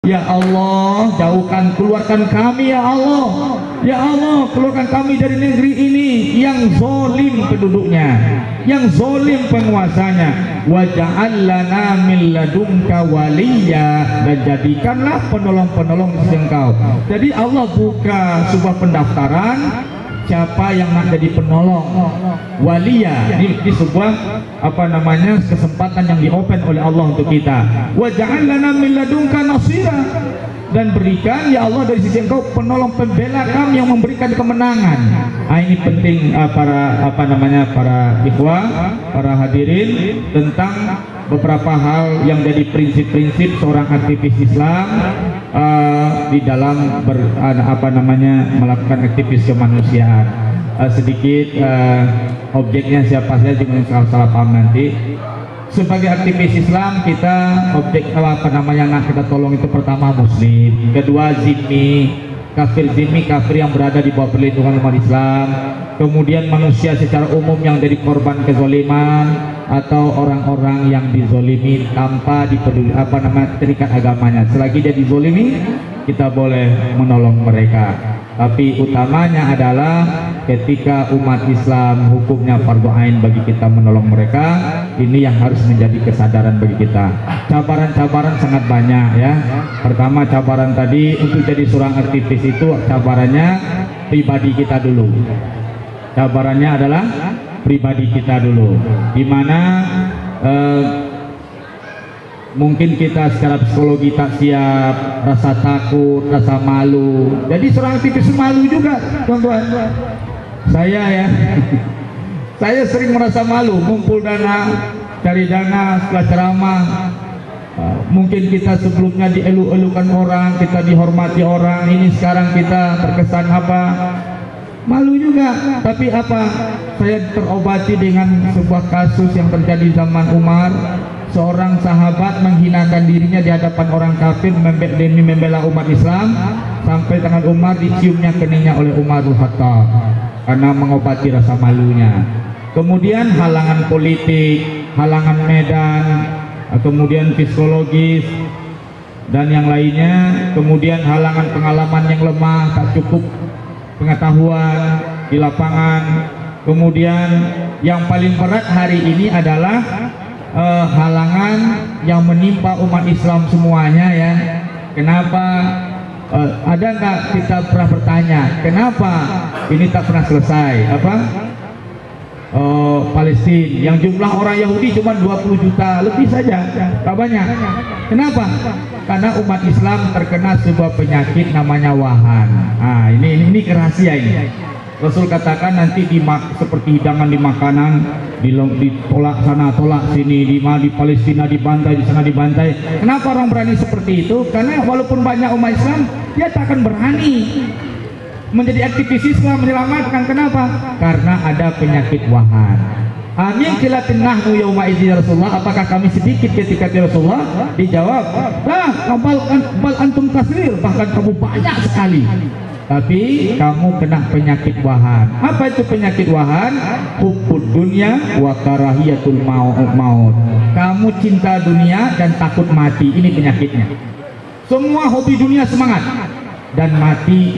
Ya Allah, keluarkan kami ya Allah. Ya Allah, keluarkan kami dari negeri ini yang zalim penduduknya, yang zalim penguasanya. Waj'al lana min ladunka waliya, dan jadikanlah penolong-penolong di sisi Engkau. Jadi Allah buka sebuah pendaftaran siapa yang nak jadi penolong waliya. Ini sebuah kesempatan yang diopen oleh Allah untuk kita. Wa ja'al lana min ladunka nasira, dan berikan ya Allah dari sisi Engkau penolong pembela kami yang memberikan kemenangan. Ini penting para ikhwah, para hadirin, tentang beberapa hal yang jadi prinsip-prinsip seorang aktivis Islam di dalam melakukan aktivis kemanusiaan. Sedikit objeknya siapa saja, jangan salah paham nanti. Sebagai aktivis Islam, kita objek yang kita tolong itu pertama muslim, kedua zimmi, kafir yang berada di bawah perlindungan umat Islam, kemudian manusia secara umum yang jadi korban kezaliman atau orang-orang yang dizolimi tanpa dipeduli terikat agamanya. Selagi dia dizolimi, kita boleh menolong mereka. Tapi utamanya adalah ketika umat Islam hukumnya fardhu ain bagi kita menolong mereka. Ini yang harus menjadi kesadaran bagi kita. Cabaran-cabaran sangat banyak ya. Pertama, cabaran tadi untuk jadi seorang aktivis itu cabarannya pribadi kita dulu. Cabarannya adalah pribadi kita dulu, dimana mungkin kita secara psikologi tak siap, rasa takut, rasa malu. Jadi seorang aktivis malu juga, teman-teman. Saya saya sering merasa malu ngumpul dana, cari dana setelah ceramah. Mungkin kita sebelumnya dielu-elukan orang, kita dihormati orang, ini sekarang kita terkesan malu juga. Tapi saya terobati dengan sebuah kasus yang terjadi zaman Umar. Seorang sahabat menghinakan dirinya di hadapan orang kafir demi membela umat Islam, sampai tangan Umar diciumnya keningnya oleh Umar bin Khattab karena mengobati rasa malunya. Kemudian halangan politik, halangan medan, kemudian psikologis dan yang lainnya, kemudian halangan pengalaman yang lemah, tak cukup pengetahuan di lapangan. Kemudian yang paling berat hari ini adalah halangan yang menimpa umat Islam semuanya ya. Kenapa? Ada nggak kita pernah bertanya kenapa ini tak pernah selesai? Palestina yang jumlah orang Yahudi cuma 20 juta lebih saja, tak banyak. Kenapa? Karena umat Islam terkena sebuah penyakit namanya wahan. Ini rahasia ini. Rasul katakan nanti seperti hidangan di makanan, ditolak sana tolak sini, di Palestina dibantai, di sana dibantai. Kenapa orang berani seperti itu? Karena walaupun banyak umat Islam, dia tak akan berani menjadi aktivis Islam menyelamatkan. Kenapa? Karena ada penyakit wahan. Amin kilatin nahnu yauma idzin ya Rasulullah, apakah kami sedikit ketika ya Rasulullah? Dijawab, bal antum kasir, bahkan kamu banyak sekali. Tapi kamu kena penyakit wahan. Apa itu penyakit wahan? Hubbud dunya wa karahiyatul maut. Kamu cinta dunia dan takut mati. Ini penyakitnya. Semua hobi dunia semangat, dan mati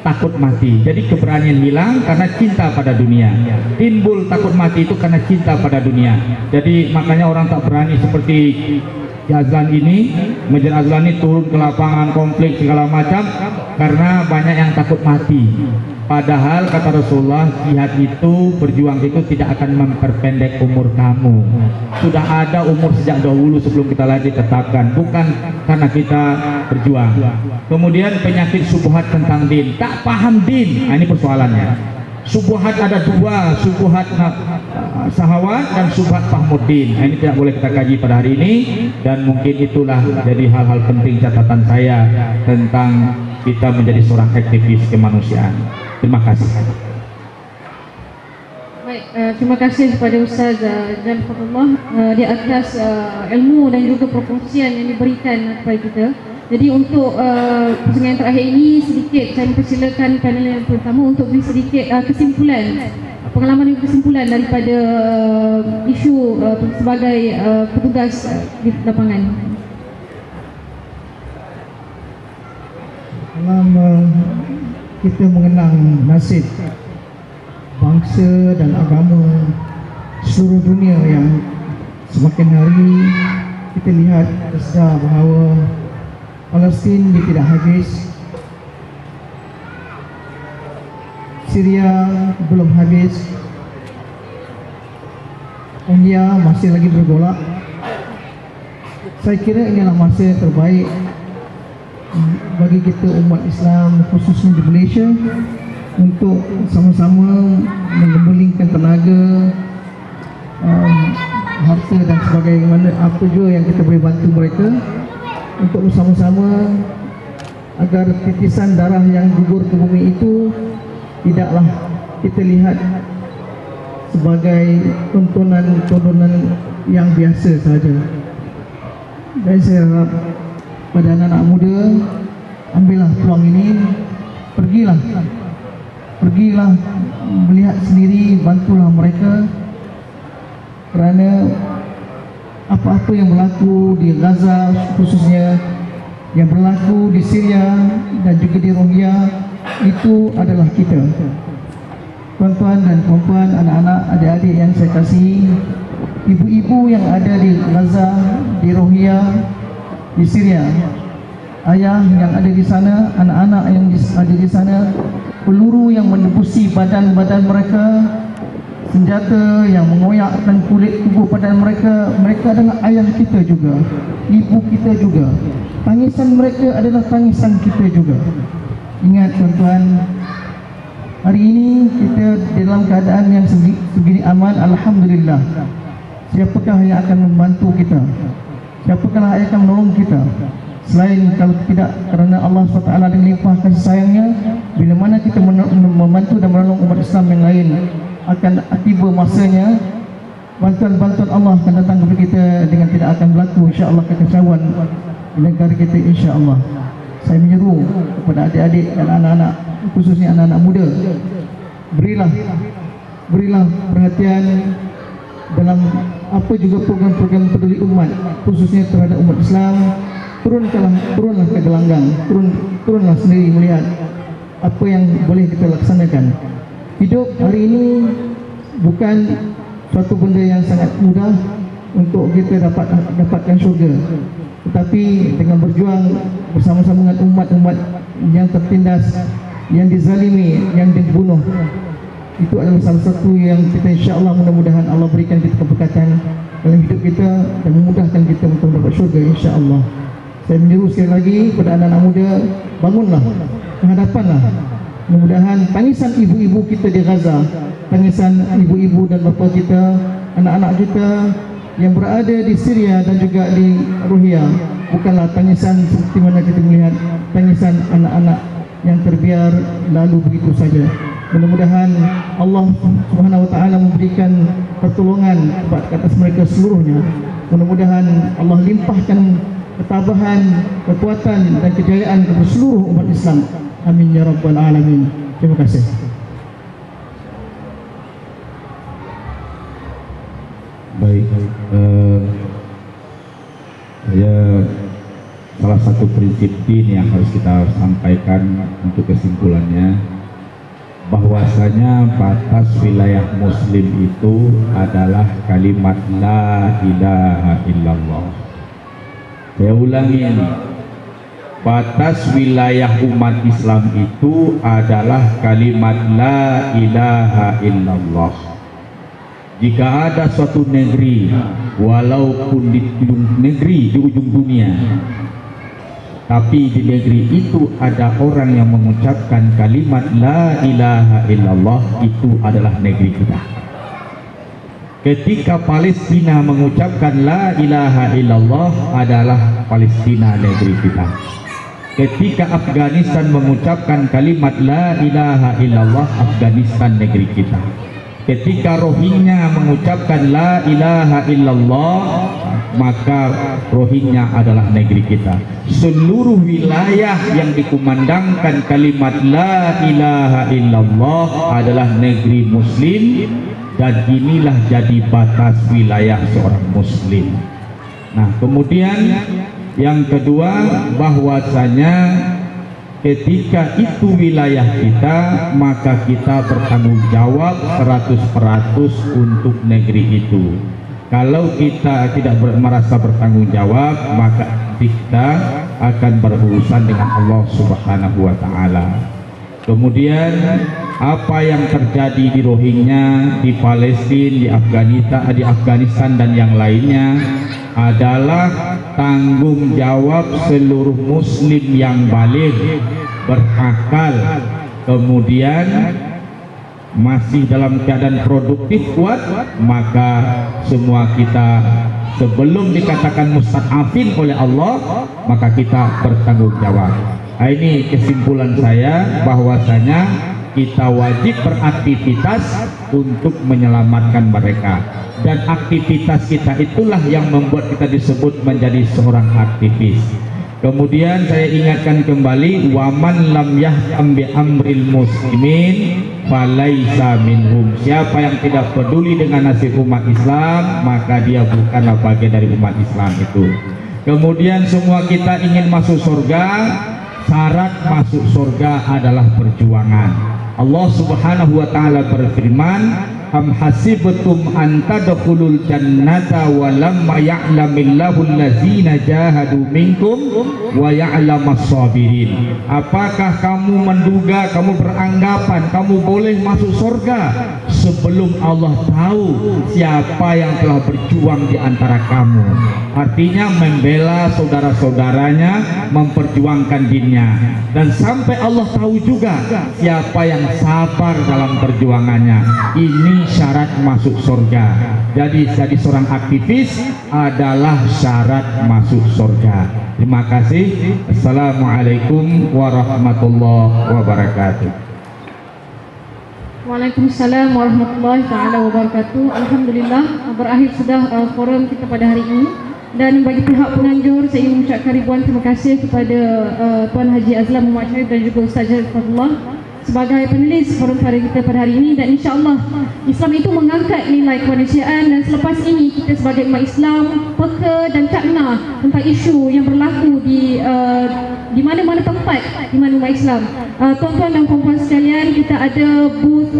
takut mati. Jadi keberanian hilang karena cinta pada dunia. Timbul takut mati itu karena cinta pada dunia. Jadi makanya orang tak berani seperti Azlan ini, Masjid Azlan ini turun ke lapangan konflik segala macam karena banyak yang takut mati. Padahal kata Rasulullah, jihad itu, berjuang itu tidak akan memperpendek umur kamu. Sudah ada umur sejak dahulu sebelum kita lahir ditetapkan, bukan karena kita berjuang. Kemudian penyakit subuhat tentang din, tak paham din. Ini persoalannya. Subuhat ada dua, subuhat sahawat dan subuhat fahmuddin. Ini tidak boleh kita kaji pada hari ini, dan mungkin itulah jadi hal-hal penting catatan saya tentang kita menjadi seorang aktivis kemanusiaan. Terima kasih. Baik, terima kasih kepada Ustaz Jan Fatullah di atas ilmu dan juga proporsian yang diberikan kepada kita. Jadi untuk pertanyaan terakhir ini sedikit saya persilakan panel yang pertama untuk beri sedikit kesimpulan, pengalaman dan kesimpulan daripada isu sebagai petugas di lapangan. dalam kita mengenang nasib bangsa dan agama seluruh dunia yang semakin hari kita lihat tersedar bahawa Palestin dia tidak habis, Syria belum habis, India masih lagi bergolak. Saya kira inilah masa yang terbaik bagi kita umat Islam khususnya di Malaysia untuk sama-sama menggembulingkan tenaga, harta dan sebagainya, apa juga yang kita boleh bantu mereka untuk bersama-sama agar titisan darah yang gugur ke bumi itu tidaklah kita lihat sebagai tontonan yang biasa saja. Dan saya harap pada anak-anak muda, ambillah peluang ini, pergilah melihat sendiri, bantulah mereka, kerana apa-apa yang berlaku di Gaza khususnya, yang berlaku di Syria dan juga di Rohingya, itu adalah kita. Tuan-tuan dan puan-puan, anak-anak, adik-adik yang saya kasihi, ibu-ibu yang ada di Gaza, di Rohingya, di Syria, ayah yang ada di sana, anak-anak yang ada di sana, peluru yang menembusi badan-badan mereka, senjata yang mengoyakkan kulit tubuh badan mereka, mereka adalah ayah kita juga, ibu kita juga. Tangisan mereka adalah tangisan kita juga. Ingat tuan-tuan, hari ini kita dalam keadaan yang segini aman, alhamdulillah. Siapakah yang akan membantu kita? Siapakah yang akan menolong kita? Selain kalau tidak kerana Allah SWT dengan limpah kasih sayangnya, bila mana kita membantu dan menolong umat Islam yang lain, akan tiba masanya bantuan-bantuan Allah akan datang kepada kita dengan tidak akan berlaku insya-Allah kekacauan di negara kita insya-Allah. Saya menyeru kepada adik-adik dan anak-anak, khususnya anak-anak muda, berilah perhatian dalam apa juga program-program peduli umat, khususnya terhadap umat Islam. Turunlah ke gelanggang, turunlah sendiri melihat apa yang boleh kita laksanakan. Hidup hari ini bukan suatu benda yang sangat mudah untuk kita dapatkan syurga, tetapi dengan berjuang bersama-sama dengan umat-umat yang tertindas, yang dizalimi, yang dibunuh, itu adalah salah satu yang kita insya-Allah mudah-mudahan Allah berikan kita keberkatan dalam hidup kita dan memudahkan kita untuk mendapat syurga insya-Allah. Saya menyeru sekali lagi kepada anak-anak muda, bangunlah, menghadapanlah. Mudah-mudahan tangisan ibu-ibu kita di Gaza, tangisan ibu-ibu dan bapa kita, anak-anak kita yang berada di Syria dan juga di Rohingya bukanlah tangisan seperti mana kita melihat tangisan anak-anak yang terbiar lalu begitu saja. Mudah-mudahan Allah Subhanahu wa taala memberikan pertolongan kepada atas mereka seluruhnya. Mudah-mudahan Allah limpahkan ketabahan, kekuatan dan kejayaan kepada seluruh umat Islam. Amin ya rabbal alamin. Terima kasih. Baik, salah satu prinsip din yang harus kita sampaikan untuk kesimpulannya, bahwasanya batas wilayah muslim itu adalah kalimat la ilaha illallah. Saya ulangi ini, batas wilayah umat Islam itu adalah kalimat la ilaha illallah. Jika ada suatu negeri, walaupun di ujung negeri, di ujung dunia, tapi di negeri itu ada orang yang mengucapkan kalimat la ilaha illallah, itu adalah negeri kita. Ketika Palestina mengucapkan la ilaha illallah, adalah Palestina negeri kita. Ketika Afghanistan mengucapkan kalimat la ilaha illallah, Afghanistan negeri kita. Ketika Rohingya mengucapkan la ilaha illallah, maka Rohingya adalah negeri kita. Seluruh wilayah yang dikumandangkan kalimat la ilaha illallah adalah negeri muslim, dan inilah jadi batas wilayah seorang muslim. Nah, kemudian yang kedua, bahwasanya ketika itu wilayah kita, maka kita bertanggung jawab 100% untuk negeri itu. Kalau kita tidak merasa bertanggung jawab, maka kita akan berurusan dengan Allah Subhanahu wa Ta'ala. Kemudian apa yang terjadi di Rohingya, di Palestina, di Afghanistan dan yang lainnya adalah tanggung jawab seluruh muslim yang baligh, berakal, kemudian masih dalam keadaan produktif kuat, maka semua kita sebelum dikatakan mustad'afin oleh Allah, maka kita bertanggung jawab. Nah, ini kesimpulan saya, bahwasanya kita wajib beraktivitas untuk menyelamatkan mereka, dan aktivitas kita itulah yang membuat kita disebut menjadi seorang aktivis. Kemudian saya ingatkan kembali, waman lam yahtam bi amril muslimin falaisa minhum. Siapa yang tidak peduli dengan nasib umat Islam, maka dia bukanlah bagian dari umat Islam itu. Kemudian semua kita ingin masuk surga, syarat masuk surga adalah perjuangan. Allah Subhanahu wa Ta'ala berfirman, am hasibtum an tadkhulul jannata wa lamma ya'lamillahu allazina jahadu minkum wa ya'lamas sabirin. Apakah kamu menduga, kamu beranggapan kamu boleh masuk surga sebelum Allah tahu siapa yang telah berjuang di antara kamu? Artinya membela saudara-saudaranya, memperjuangkan dinnya, dan sampai Allah tahu juga siapa yang sabar dalam perjuangannya. Ini syarat masuk surga. Jadi seorang aktivis adalah syarat masuk surga. Terima kasih. Assalamualaikum warahmatullahi wabarakatuh. Waalaikumsalam warahmatullahi taala wabarakatuh. Alhamdulillah, berakhir sudah forum kita pada hari ini. Dan bagi pihak penganjur, saya ingin mengucapkan ribuan terima kasih kepada Tuan Haji Azlan Muhammad Syarif dan juga Ustaz Jalil Fadlullah sebagai penulis forum kita pada hari ini. Dan insya-Allah Islam itu mengangkat nilai kemanusiaan, dan selepas ini kita sebagai umat Islam peka dan cakna tentang isu yang berlaku di mana-mana tempat di mana umat Islam. Tuan-tuan dan puan-puan sekalian, kita ada booth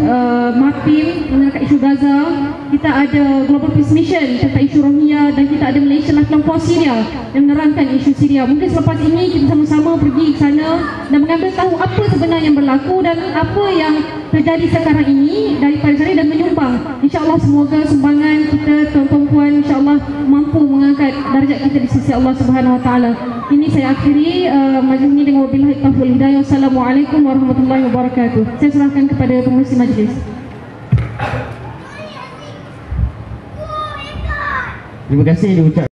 MAPIM mengangkat isu Gaza, kita ada Global Peace Mission tentang isu Rohingya, dan kita ada Malaysia Lifelong Cause Syria yang menerangkan isu Syria. Mungkin selepas ini kita sama-sama pergi ke sana dan mengambil tahu apa sebenarnya yang berlaku dan apa yang terjadi sekarang ini daripada sana, dan menyumbang. InsyaAllah semoga sumbangan kita tuan-tuan puan insyaAllah mampu mengangkat darjat kita di sisi Allah Subhanahu Wa Taala. Ini saya akhiri majlis ini dengan wabillahi taufiq wal hidayah. Wassalamualaikum warahmatullahi wabarakatuh. Saya serahkan kepada pengurusi majlis. Terima kasih diucapkan.